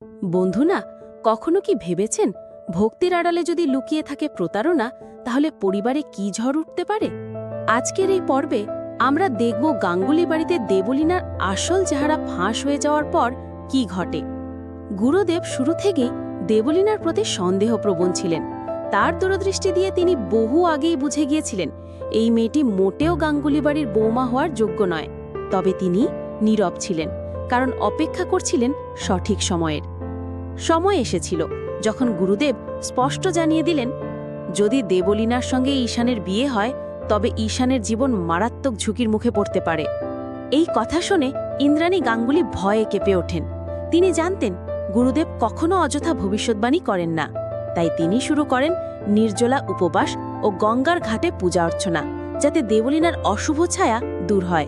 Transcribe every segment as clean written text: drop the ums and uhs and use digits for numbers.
বন্ধু না, কখনো কি ভেবেছেন ভক্তির আড়ালে যদি লুকিয়ে থাকে প্রতারণা, তাহলে পরিবারে কি ঝড় উঠতে পারে? আজকের এই পর্বে আমরা দেখব গাঙ্গুলি বাড়িতে দেবলীনার আসল চেহারা ফাঁস হয়ে যাওয়ার পর কি ঘটে। গুরুদেব শুরু থেকেই দেবলীনার প্রতি সন্দেহপ্রবণ ছিলেন। তার দূরদৃষ্টি দিয়ে তিনি বহু আগেই বুঝে গিয়েছিলেন এই মেয়েটি মোটেও গাঙ্গুলি বাড়ির বৌমা হওয়ার যোগ্য নয়। তবে তিনি নীরব ছিলেন, কারণ অপেক্ষা করছিলেন সঠিক সময়ের। সময় এসেছিল যখন গুরুদেব স্পষ্ট জানিয়ে দিলেন, যদি দেবলীনার সঙ্গে ঈশানের বিয়ে হয় তবে ঈশানের জীবন মারাত্মক ঝুঁকির মুখে পড়তে পারে। এই কথা শুনে ইন্দ্রাণী গাঙ্গুলি ভয়ে কেঁপে ওঠেন। তিনি জানতেন গুরুদেব কখনো অযথা ভবিষ্যৎবাণী করেন না। তাই তিনি শুরু করেন নির্জলা উপবাস ও গঙ্গার ঘাটে পূজা অর্চনা, যাতে দেবলীনার অশুভ ছায়া দূর হয়।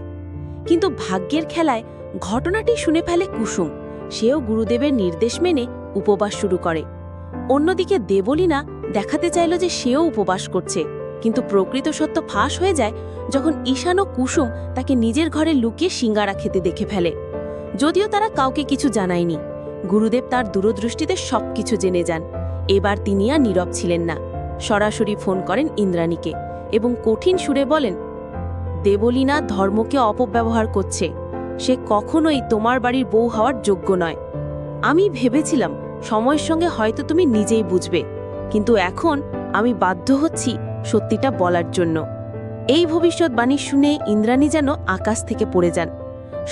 কিন্তু ভাগ্যের খেলায় ঘটনাটি শুনে ফেলে কুসুম। সেও গুরুদেবের নির্দেশ মেনে উপবাস শুরু করে। অন্যদিকে দেবলীনা দেখাতে চাইল যে সেও উপবাস করছে, কিন্তু প্রকৃত সত্য ফাঁস হয়ে যায় যখন ঈশান ও কুসুম তাকে নিজের ঘরে লুকিয়ে সিঙ্গারা খেতে দেখে ফেলে। যদিও তারা কাউকে কিছু জানায়নি, গুরুদেব তার দূরদৃষ্টিতে সবকিছু জেনে যান। এবার তিনি আর নীরব ছিলেন না। সরাসরি ফোন করেন ইন্দ্রাণীকে এবং কঠিন সুরে বলেন, দেবলীনা ধর্মকে অপব্যবহার করছে। সে কখনোই তোমার বাড়ির বউ হওয়ার যোগ্য নয়। আমি ভেবেছিলাম সময়ের সঙ্গে হয়তো তুমি নিজেই বুঝবে, কিন্তু এখন আমি বাধ্য হচ্ছি সত্যিটা বলার জন্য। এই ভবিষ্যৎবাণী শুনে ইন্দ্রাণী যেন আকাশ থেকে পড়ে যান।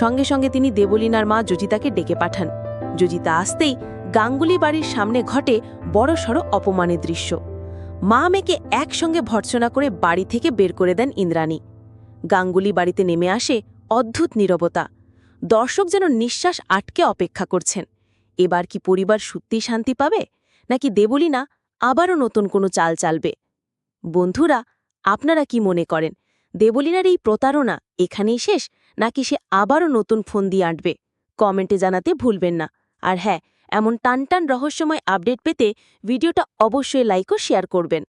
সঙ্গে সঙ্গে তিনি দেবলীনার মা জজিতাকে ডেকে পাঠান। জজিতা আসতেই গাঙ্গুলি বাড়ির সামনে ঘটে বড়সড় অপমানের দৃশ্য। মা মেয়েকে একসঙ্গে ভর্ৎসনা করে বাড়ি থেকে বের করে দেন ইন্দ্রাণী। গাঙ্গুলি বাড়িতে নেমে আসে অদ্ভুত নীরবতা। দর্শক যেন নিঃশ্বাস আটকে অপেক্ষা করছেন। এবার কি পরিবার সত্যিই শান্তি পাবে, নাকি দেবলীনা আবারও নতুন কোনো চাল চালবে? বন্ধুরা, আপনারা কি মনে করেন, দেবলীনার এই প্রতারণা এখানেই শেষ, নাকি সে আবারও নতুন ফোন দিয়ে আঁটবে? কমেন্টে জানাতে ভুলবেন না। আর হ্যাঁ, এমন টানটান রহস্যময় আপডেট পেতে ভিডিওটা অবশ্যই লাইক ও শেয়ার করবেন।